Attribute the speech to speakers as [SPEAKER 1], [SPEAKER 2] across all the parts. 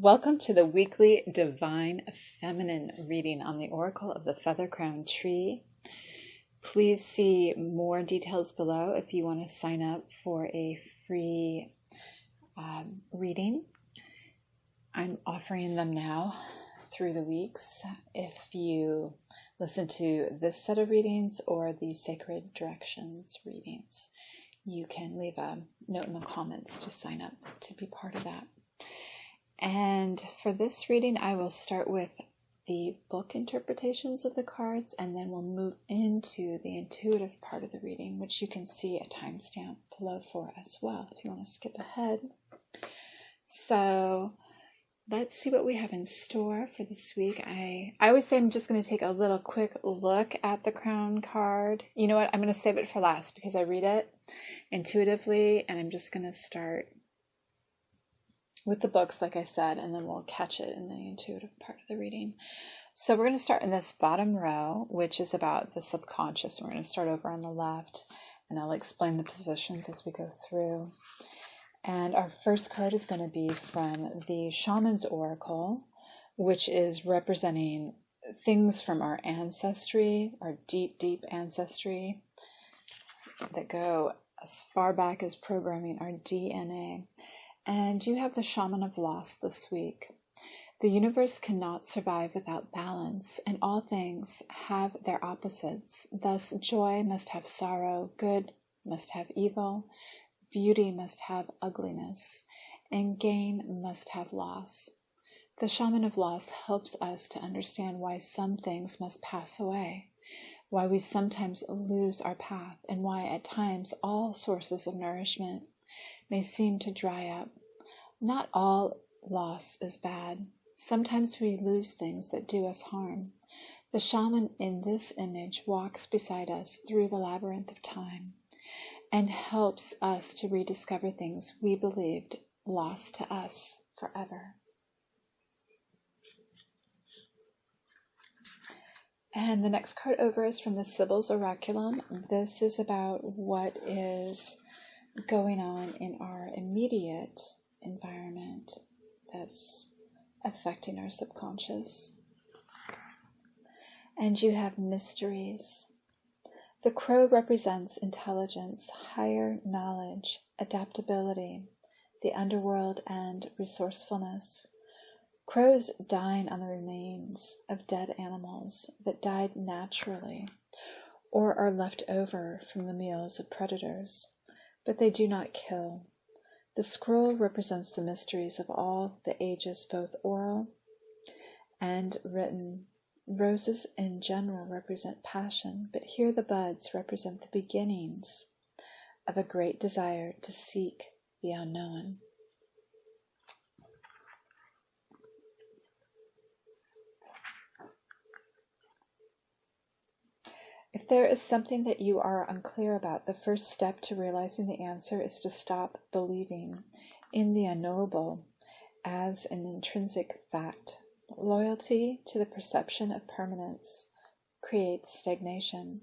[SPEAKER 1] Welcome to the weekly Divine Feminine reading on the Oracle of the Feather Crown Tree. Please see more details below if you want to sign up for a free reading. I'm offering them now through the weeks. If you listen to this set of readings or the Sacred Directions readings, you can leave a note in the comments to sign up to be part of that. And for this reading, I will start with the book interpretations of the cards, and then we'll move into the intuitive part of the reading, which you can see a timestamp below for as well, if you want to skip ahead. So let's see what we have in store for this week. I always say I'm just going to take a little quick look at the crown card. You know what? I'm going to save it for last because I read it intuitively, and I'm just going to start with the books, like I said, and then we'll catch it in the intuitive part of the reading. So we're going to start in this bottom row, which is about the subconscious. We're going to start over on the left, and I'll explain the positions as we go through. And our first card is going to be from the Shaman's Oracle, which is representing things from our ancestry, our deep, deep ancestry, that go as far back as programming our DNA. And you have the Shaman of Loss this week. The universe cannot survive without balance, and all things have their opposites. Thus, joy must have sorrow, good must have evil, beauty must have ugliness, and gain must have loss. The Shaman of Loss helps us to understand why some things must pass away, why we sometimes lose our path, and why at times all sources of nourishment may seem to dry up. Not all loss is bad. Sometimes we lose things that do us harm. The shaman in this image walks beside us through the labyrinth of time and helps us to rediscover things we believed lost to us forever. And the next card over is from the Sibyl's Oraculum. This is about what is going on in our immediate environment that's affecting our subconscious. And you have mysteries. The crow represents intelligence, higher knowledge, adaptability, the underworld, and resourcefulness. Crows dine on the remains of dead animals that died naturally or are left over from the meals of predators, but they do not kill. The scroll represents the mysteries of all the ages, both oral and written. Roses in general represent passion, but here the buds represent the beginnings of a great desire to seek the unknown. If there is something that you are unclear about, the first step to realizing the answer is to stop believing in the unknowable as an intrinsic fact. Loyalty to the perception of permanence creates stagnation.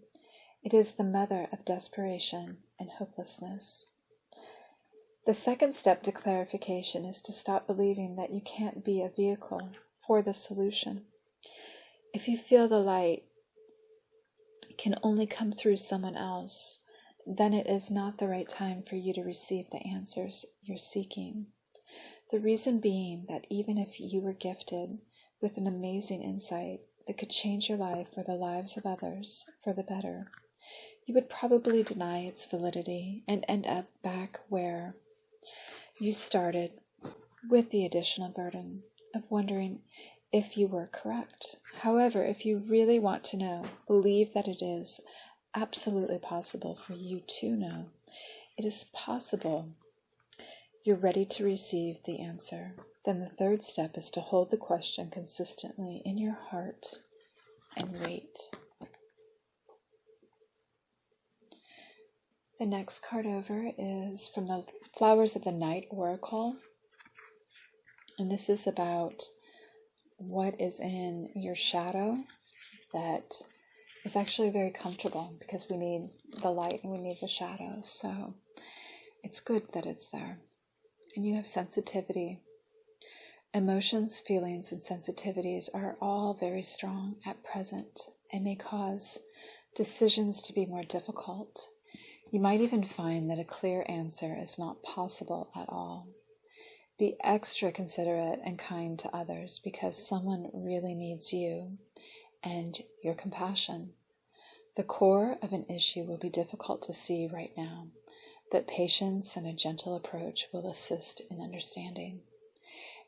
[SPEAKER 1] It is the mother of desperation and hopelessness. The second step to clarification is to stop believing that you can't be a vehicle for the solution. If you feel the light can only come through someone else, then it is not the right time for you to receive the answers you're seeking. The reason being that even if you were gifted with an amazing insight that could change your life or the lives of others for the better, you would probably deny its validity and end up back where you started, with the additional burden of wondering if you were correct. However, if you really want to know, believe that it is absolutely possible for you to know. It is possible. You're ready to receive the answer. Then the third step is to hold the question consistently in your heart and wait. The next card over is from the Flowers of the Night Oracle. And this is about what is in your shadow that is actually very comfortable, because we need the light and we need the shadow. So it's good that it's there. And you have sensitivity. Emotions, feelings, and sensitivities are all very strong at present and may cause decisions to be more difficult. You might even find that a clear answer is not possible at all. Be extra considerate and kind to others because someone really needs you and your compassion. The core of an issue will be difficult to see right now, but patience and a gentle approach will assist in understanding.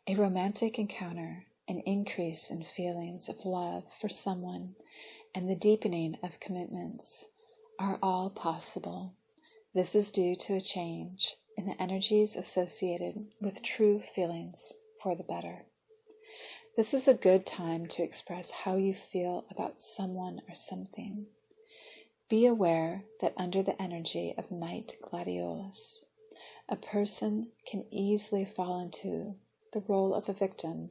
[SPEAKER 1] A romantic encounter, an increase in feelings of love for someone, and the deepening of commitments are all possible. This is due to a change in the energies associated with true feelings for the better. This is a good time to express how you feel about someone or something. Be aware that under the energy of night gladiolus, a person can easily fall into the role of a victim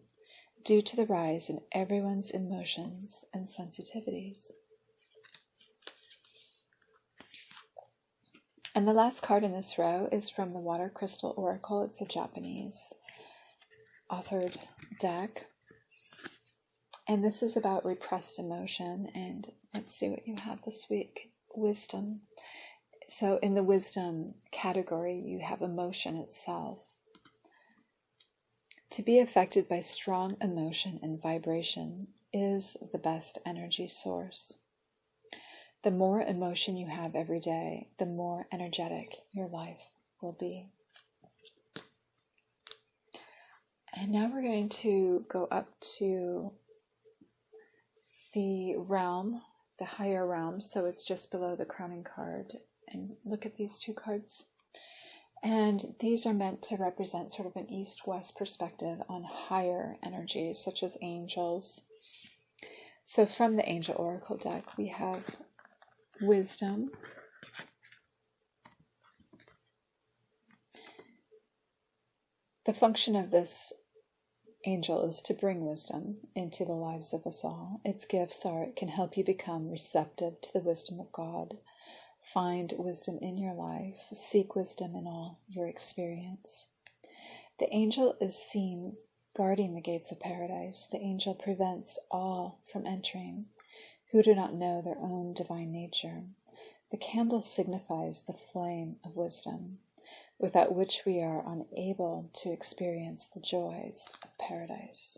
[SPEAKER 1] due to the rise in everyone's emotions and sensitivities. And the last card in this row is from the Water Crystal Oracle. It's a Japanese authored deck. And this is about repressed emotion. And let's see what you have this week. Wisdom. So in the wisdom category, you have emotion itself. To be affected by strong emotion and vibration is the best energy source. The more emotion you have every day, the more energetic your life will be. And now we're going to go up to the realm, the higher realm, so it's just below the crowning card, and look at these two cards. And these are meant to represent sort of an east-west perspective on higher energies, such as angels. So from the Angel Oracle deck, we have wisdom, the function of this angel is to bring wisdom into the lives of us all. Its gifts are it can help you become receptive to the wisdom of God, find wisdom in your life, seek wisdom in all your experience. The angel is seen guarding the gates of paradise. The angel prevents all from entering who do not know their own divine nature. The candle signifies the flame of wisdom, without which we are unable to experience the joys of paradise.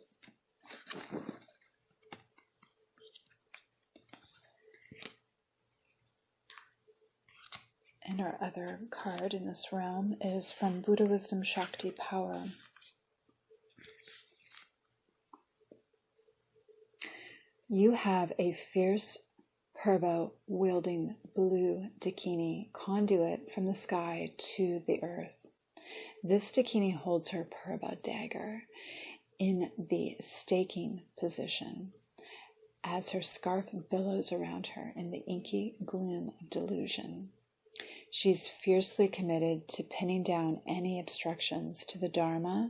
[SPEAKER 1] And our other card in this realm is from Buddha Wisdom Shakti Power. You have a fierce purba-wielding blue dakini conduit from the sky to the earth. This dakini holds her purba dagger in the staking position as her scarf billows around her in the inky gloom of delusion. She's fiercely committed to pinning down any obstructions to the Dharma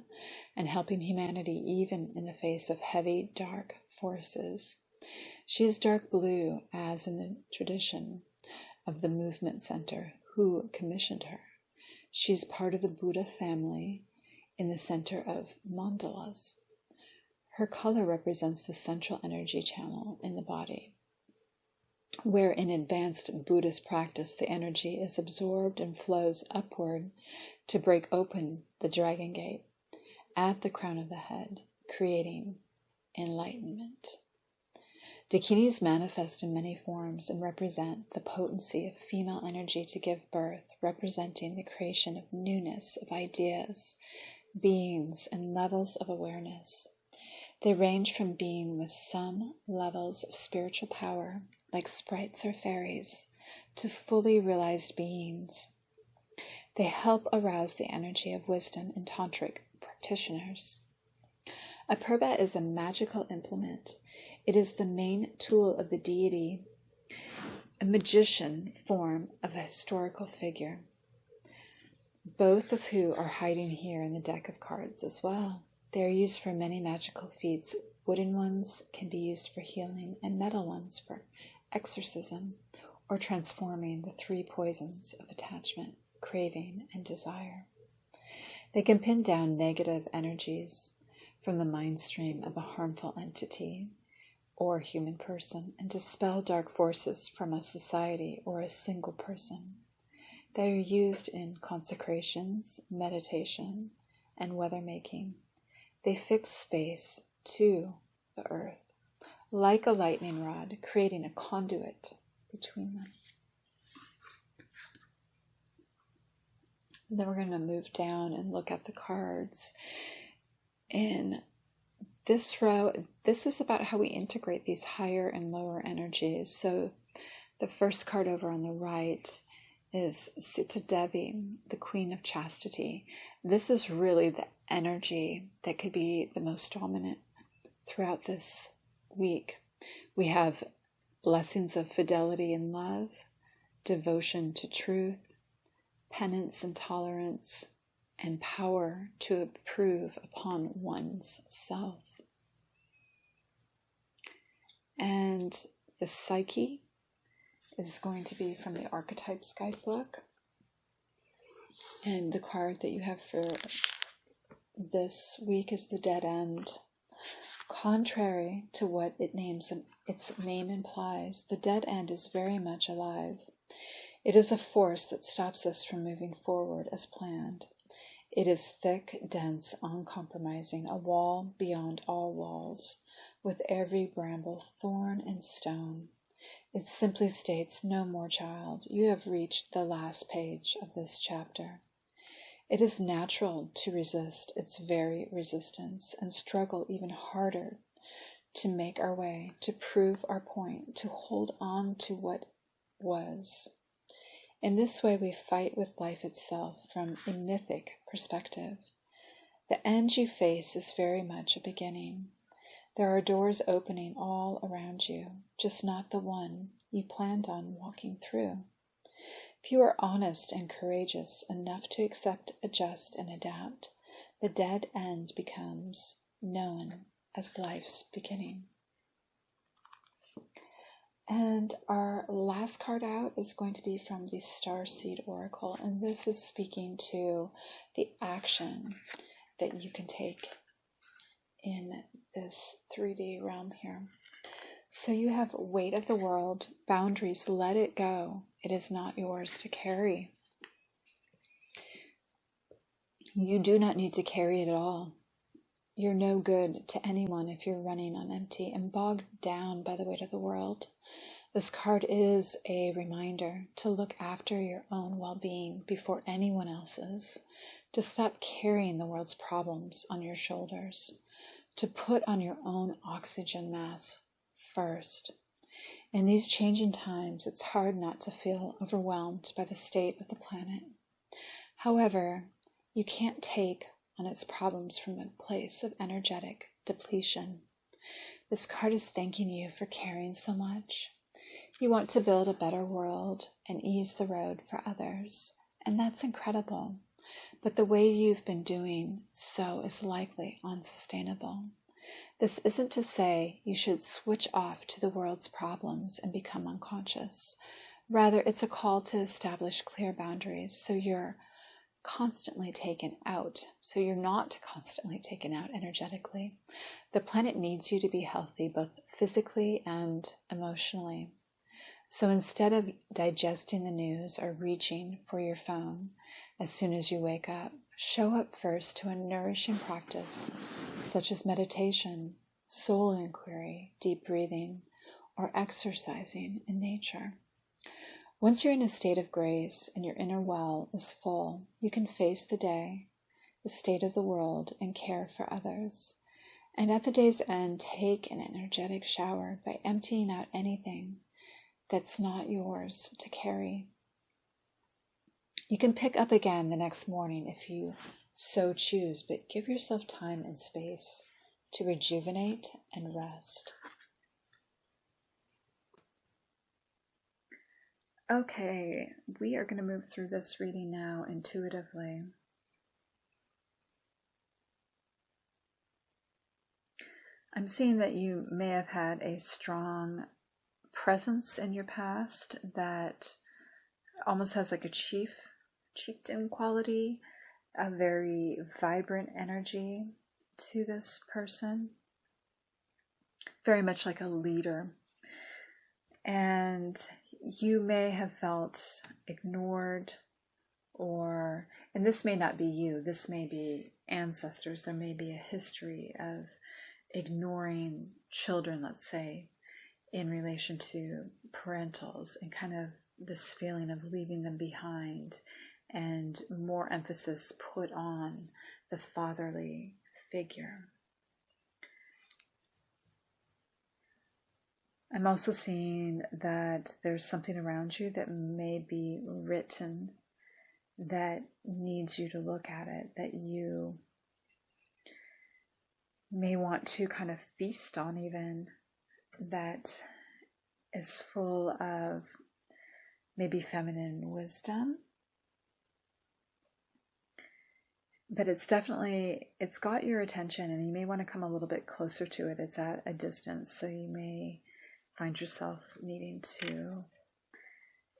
[SPEAKER 1] and helping humanity even in the face of heavy, dark forces. She is dark blue, as in the tradition of the movement center who commissioned her. She's part of the Buddha family in the center of mandalas. Her color represents the central energy channel in the body, where in advanced Buddhist practice the energy is absorbed and flows upward to break open the dragon gate at the crown of the head, creating enlightenment. Dakinis manifest in many forms and represent the potency of female energy to give birth, representing the creation of newness of ideas, beings, and levels of awareness. They range from being with some levels of spiritual power, like sprites or fairies, to fully realized beings. They help arouse the energy of wisdom in tantric practitioners. A purba is a magical implement. It is the main tool of the deity, a magician form of a historical figure, both of who are hiding here in the deck of cards as well. They are used for many magical feats. Wooden ones can be used for healing, and metal ones for exorcism, or transforming the three poisons of attachment, craving, and desire. They can pin down negative energies from the mind stream of a harmful entity or human person and dispel dark forces from a society or a single person. They are used in consecrations, meditation, and weather making. They fix space to the earth, like a lightning rod, creating a conduit between them. Then we're going to move down and look at the cards. In this row, this is about how we integrate these higher and lower energies. So the first card over on the right is Sita Devi, the Queen of Chastity. This is really the energy that could be the most dominant throughout this week. We have blessings of fidelity and love, devotion to truth, penance and tolerance, and power to improve upon one's self. And the Psyche is going to be from the Archetypes Guidebook. And the card that you have for this week is the Dead End. Contrary to what its name implies, the dead end is very much alive. It is a force that stops us from moving forward as planned. It is thick, dense, uncompromising, a wall beyond all walls, with every bramble, thorn, and stone. It simply states, "No more, child. You have reached the last page of this chapter." It is natural to resist its very resistance and struggle even harder to make our way, to prove our point, to hold on to what was. In this way, we fight with life itself from a mythic perspective. The end you face is very much a beginning. There are doors opening all around you, just not the one you planned on walking through. If you are honest and courageous enough to accept, adjust, and adapt, the dead end becomes known as life's beginning. And our last card out is going to be from the Starseed Oracle, and this is speaking to the action that you can take in this 3D realm here. So you have weight of the world, boundaries, let it go. It is not yours to carry. You do not need to carry it at all. You're no good to anyone if you're running on empty and bogged down by the weight of the world. This card is a reminder to look after your own well-being before anyone else's, to stop carrying the world's problems on your shoulders, to put on your own oxygen mask first. In these changing times, it's hard not to feel overwhelmed by the state of the planet. However, you can't take on its problems from a place of energetic depletion. This card is thanking you for caring so much. You want to build a better world and ease the road for others, and that's incredible. But the way you've been doing so is likely unsustainable. This isn't to say you should switch off to the world's problems and become unconscious. Rather, it's a call to establish clear boundaries so you're constantly taken out, so you're not constantly taken out energetically. The planet needs you to be healthy, both physically and emotionally. So instead of digesting the news or reaching for your phone as soon as you wake up, show up first to a nourishing practice such as meditation, soul inquiry, deep breathing, or exercising in nature. Once you're in a state of grace and your inner well is full, you can face the day, the state of the world, and care for others. And at the day's end, take an energetic shower by emptying out anything that's not yours to carry. You can pick up again the next morning if you so choose, but give yourself time and space to rejuvenate and rest. Okay, we are going to move through this reading now intuitively. I'm seeing that you may have had a strong presence in your past that almost has like a chieftain quality, a very vibrant energy, to this person, very much like a leader. And you may have felt ignored, and this may not be you, this may be ancestors. There may be a history of ignoring children, let's say, in relation to parentals, and kind of this feeling of leaving them behind, and more emphasis put on the fatherly figure. I'm also seeing that there's something around you that may be written that needs you to look at it, that you may want to kind of feast on, even, that is full of maybe feminine wisdom. But it's got your attention, and you may want to come a little bit closer to it. It's at a distance, so you may find yourself needing to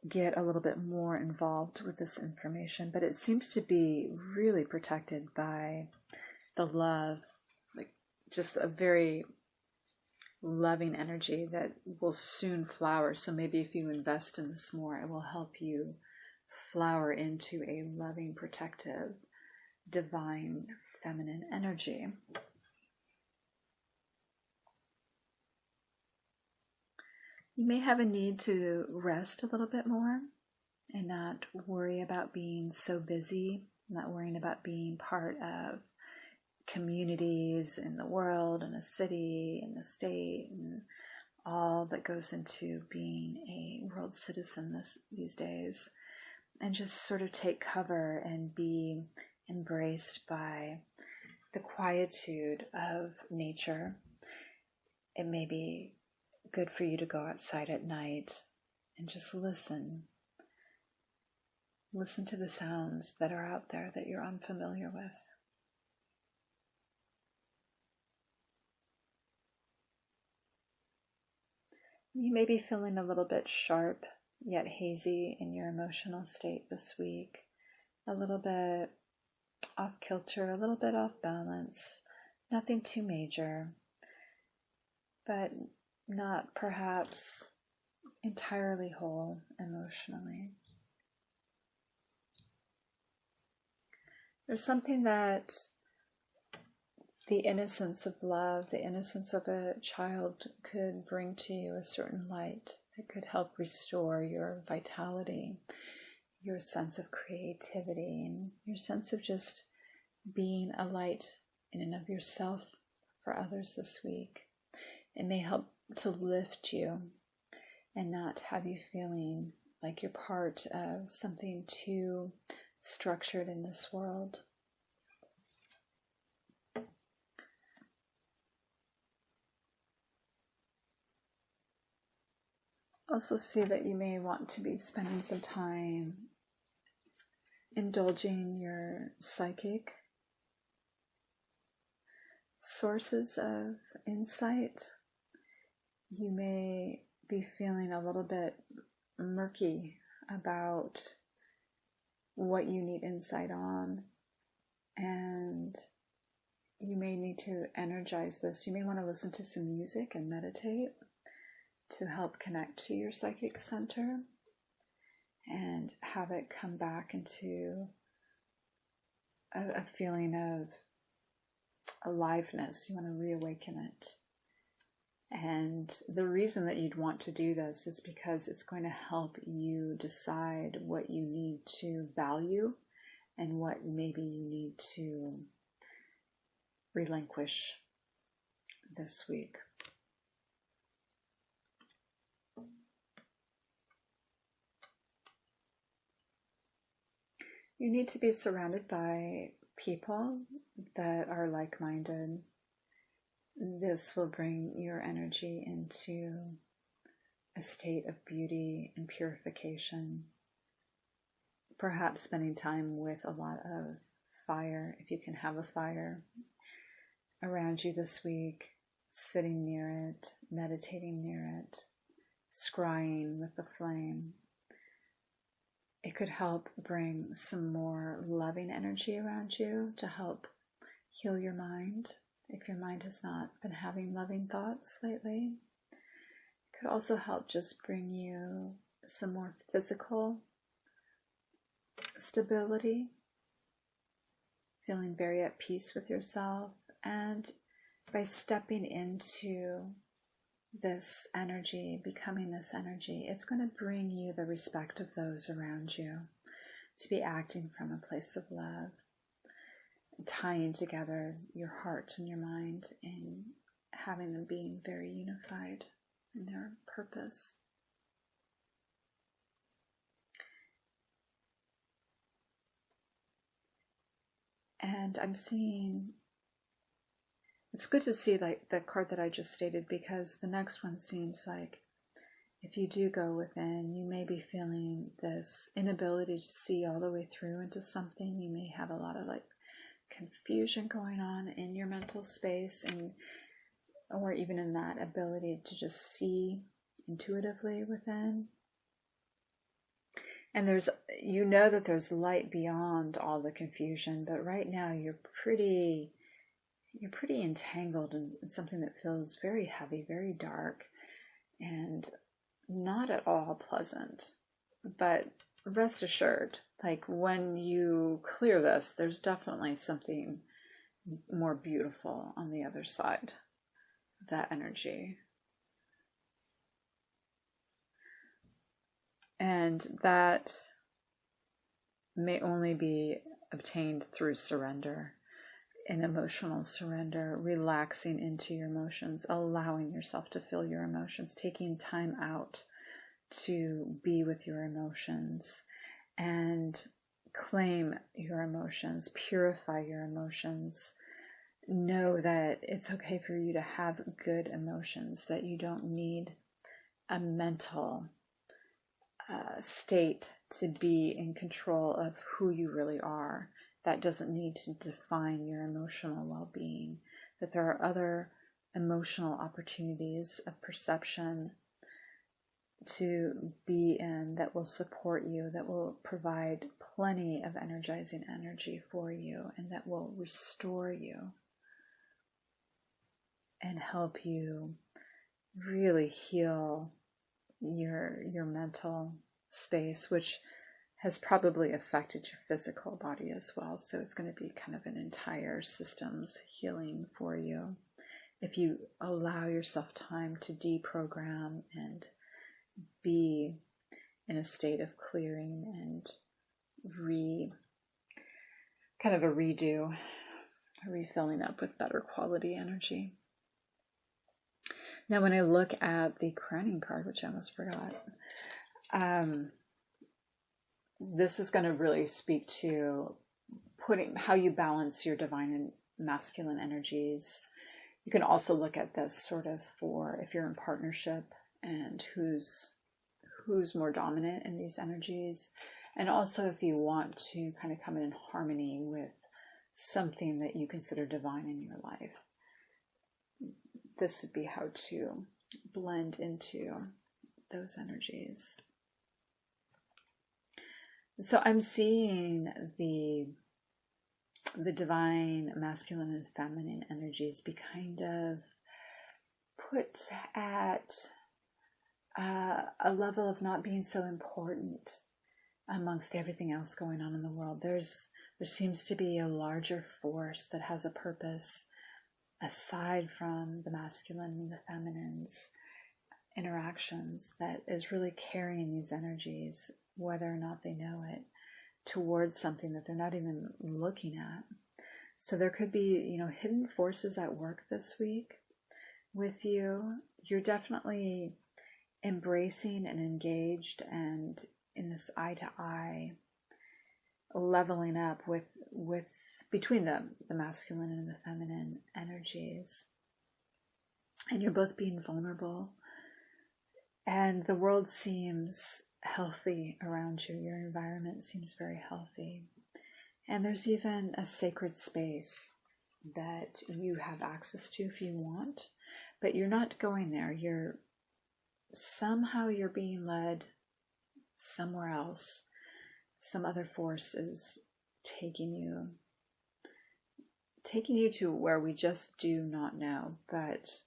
[SPEAKER 1] get a little bit more involved with this information. But it seems to be really protected by the love, like just a very loving energy that will soon flower. So maybe if you invest in this more, it will help you flower into a loving, protective, divine, feminine energy. You may have a need to rest a little bit more and not worry about being so busy, not worrying about being part of communities in the world, in a city, in a state, and all that goes into being a world citizen these days, and just sort of take cover and be embraced by the quietude of nature. It may be good for you to go outside at night and just listen. Listen to the sounds that are out there that you're unfamiliar with. You may be feeling a little bit sharp, yet hazy in your emotional state this week. A little bit off kilter, a little bit off balance. Nothing too major, but not perhaps entirely whole emotionally. There's something that the innocence of love, the innocence of a child could bring to you, a certain light that could help restore your vitality, your sense of creativity, and your sense of just being a light in and of yourself for others this week. It may help to lift you and not have you feeling like you're part of something too structured in this world. Also see that you may want to be spending some time indulging your psychic sources of insight. You may be feeling a little bit murky about what you need insight on, and you may need to energize this. You may want to listen to some music and meditate to help connect to your psychic center and have it come back into a feeling of aliveness. You want to reawaken it. And the reason that you'd want to do this is because it's going to help you decide what you need to value and what maybe you need to relinquish this week. You need to be surrounded by people that are like-minded. This will bring your energy into a state of beauty and purification. Perhaps spending time with a lot of fire, if you can have a fire around you this week, sitting near it, meditating near it, scrying with the flame. It could help bring some more loving energy around you to help heal your mind if your mind has not been having loving thoughts lately. It could also help just bring you some more physical stability, feeling very at peace with yourself. And by stepping into this energy, becoming this energy, it's going to bring you the respect of those around you, to be acting from a place of love, tying together your heart and your mind and having them being very unified in their purpose. And I'm seeing, it's good to see like the card that I just stated, because the next one seems like if you do go within, you may be feeling this inability to see all the way through into something. You may have a lot of like confusion going on in your mental space, and or even in that ability to just see intuitively within. And there's, you know that there's light beyond all the confusion, but right now you're pretty entangled in something that feels very heavy, very dark, and not at all pleasant. But rest assured, like when you clear this, there's definitely something more beautiful on the other side of that energy. And that may only be obtained through surrender, an emotional surrender, relaxing into your emotions, allowing yourself to feel your emotions, taking time out to be with your emotions and claim your emotions, purify your emotions. Know that it's okay for you to have good emotions, that you don't need a mental state to be in control of who you really are. That doesn't need to define your emotional well-being, that there are other emotional opportunities of perception to be in that will support you, that will provide plenty of energizing energy for you, and that will restore you and help you really heal your mental space, which has probably affected your physical body as well. So it's going to be kind of an entire systems healing for you if you allow yourself time to deprogram and be in a state of clearing and kind of a redo, refilling up with better quality energy. Now, when I look at the crowning card, which I almost forgot, this is going to really speak to how you balance your divine and masculine energies. You can also look at this sort of for if you're in partnership and who's more dominant in these energies, and also if you want to kind of come in harmony with something that you consider divine in your life. This would be how to blend into those energies. So I'm seeing the divine masculine and feminine energies be kind of put at a level of not being so important amongst everything else going on in the world. There seems to be a larger force that has a purpose aside from the masculine and the feminine's interactions, that is really carrying these energies, whether or not they know it, towards something that they're not even looking at. So there could be, hidden forces at work this week with you. You're definitely embracing and engaged and in this eye-to-eye leveling up with between the masculine and the feminine energies. And you're both being vulnerable. And the world seems healthy around you. Your environment seems very healthy. And there's even a sacred space that you have access to if you want, but you're not going there. Somehow you're being led somewhere else. Some other force is taking you taking you to where we just do not know. But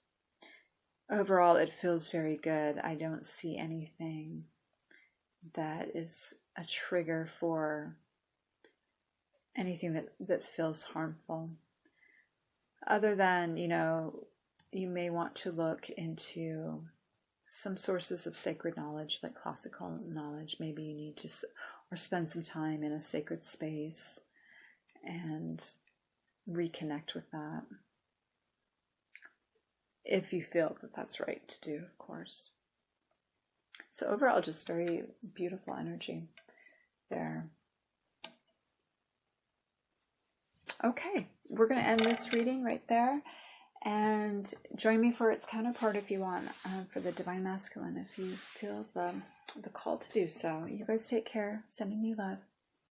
[SPEAKER 1] overall, it feels very good. I don't see anything that is a trigger for anything that feels harmful. Other than, you may want to look into some sources of sacred knowledge, like classical knowledge. Maybe you need to, or spend some time in a sacred space and reconnect with that. If you feel that that's right to do, of course. So overall, just very beautiful energy there. Okay, we're going to end this reading right there. And join me for its counterpart if you want, for the Divine Masculine, if you feel the call to do so. You guys take care. Sending you love.